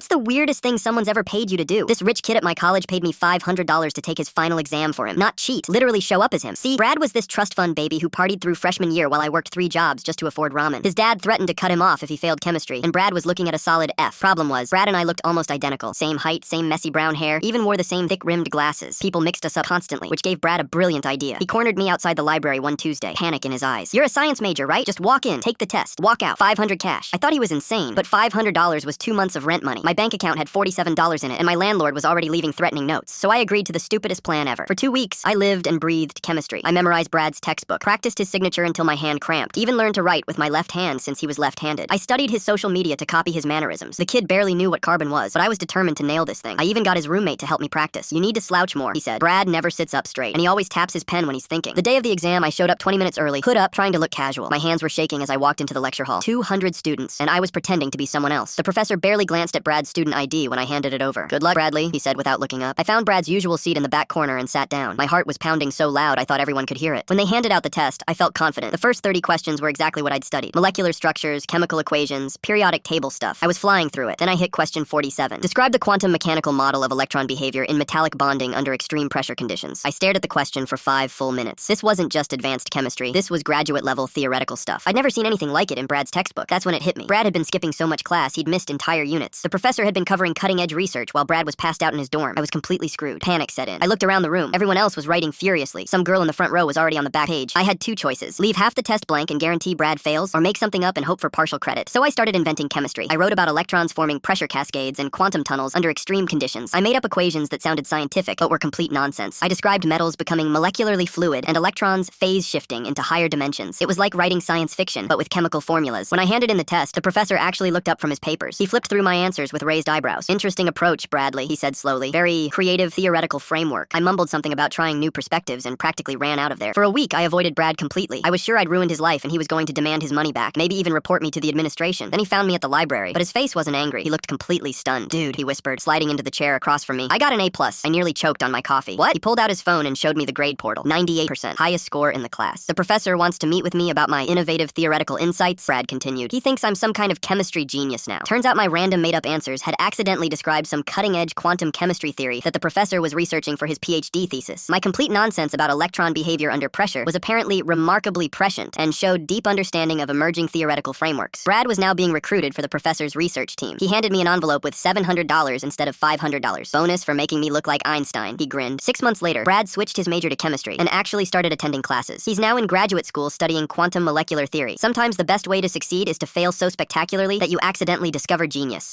What's the weirdest thing someone's ever paid you to do? This rich kid at my college paid me $500 to take his final exam for him. Not cheat, literally show up as him. See, Brad was this trust fund baby who partied through freshman year while I worked 3 jobs just to afford ramen. His dad threatened to cut him off if he failed chemistry, and Brad was looking at a solid F. Problem was, Brad and I looked almost identical. Same height, same messy brown hair, even wore the same thick-rimmed glasses. People mixed us up constantly, which gave Brad a brilliant idea. He cornered me outside the library one Tuesday, panic in his eyes. "You're a science major, right? Just walk in, take the test, walk out, 500 cash." I thought he was insane, but $500 was 2 months of rent money. My bank account had $47 in it, and my landlord was already leaving threatening notes, so I agreed to the stupidest plan ever. For 2 weeks, I lived and breathed chemistry. I memorized Brad's textbook, practiced his signature until my hand cramped, even learned to write with my left hand since he was left-handed. I studied his social media to copy his mannerisms. The kid barely knew what carbon was, but I was determined to nail this thing. I even got his roommate to help me practice. "You need to slouch more," he said. "Brad never sits up straight, and he always taps his pen when he's thinking." The day of the exam, I showed up 20 minutes early, hood up, trying to look casual. My hands were shaking as I walked into the lecture hall. 200 students, and I was pretending to be someone else. The professor barely glanced at Brad's student ID when I handed it over. "Good luck, Bradley," he said without looking up. I found Brad's usual seat in the back corner and sat down. My heart was pounding so loud I thought everyone could hear it. When they handed out the test, I felt confident. The first 30 questions were exactly what I'd studied. Molecular structures, chemical equations, periodic table stuff. I was flying through it. Then I hit question 47. Describe the quantum mechanical model of electron behavior in metallic bonding under extreme pressure conditions. I stared at the question for 5 full minutes. This wasn't just advanced chemistry. This was graduate-level theoretical stuff. I'd never seen anything like it in Brad's textbook. That's when it hit me. Brad had been skipping so much class, he'd missed entire units. The professor had been covering cutting-edge research while Brad was passed out in his dorm. I was completely screwed. Panic set in. I looked around the room. Everyone else was writing furiously. Some girl in the front row was already on the back page. I had 2 choices. Leave half the test blank and guarantee Brad fails, or make something up and hope for partial credit. So I started inventing chemistry. I wrote about electrons forming pressure cascades and quantum tunnels under extreme conditions. I made up equations that sounded scientific, but were complete nonsense. I described metals becoming molecularly fluid and electrons phase shifting into higher dimensions. It was like writing science fiction, but with chemical formulas. When I handed in the test, the professor actually looked up from his papers. He flipped through my answers with raised eyebrows. "Interesting approach, Bradley," he said slowly. "Very creative theoretical framework." I mumbled something about trying new perspectives and practically ran out of there. For a week, I avoided Brad completely. I was sure I'd ruined his life and he was going to demand his money back, maybe even report me to the administration. Then he found me at the library, but his face wasn't angry. He looked completely stunned. "Dude," he whispered, sliding into the chair across from me. "I got an A+. I nearly choked on my coffee." "What?" He pulled out his phone and showed me the grade portal. 98%, highest score in the class. "The professor wants to meet with me about my innovative theoretical insights," Brad continued. "He thinks I'm some kind of chemistry genius now." Turns out my random made-up answers had accidentally described some cutting-edge quantum chemistry theory that the professor was researching for his PhD thesis. My complete nonsense about electron behavior under pressure was apparently remarkably prescient and showed deep understanding of emerging theoretical frameworks. Brad was now being recruited for the professor's research team. He handed me an envelope with $700 instead of $500. "Bonus for making me look like Einstein," he grinned. 6 months later, Brad switched his major to chemistry and actually started attending classes. He's now in graduate school studying quantum molecular theory. Sometimes the best way to succeed is to fail so spectacularly that you accidentally discover genius.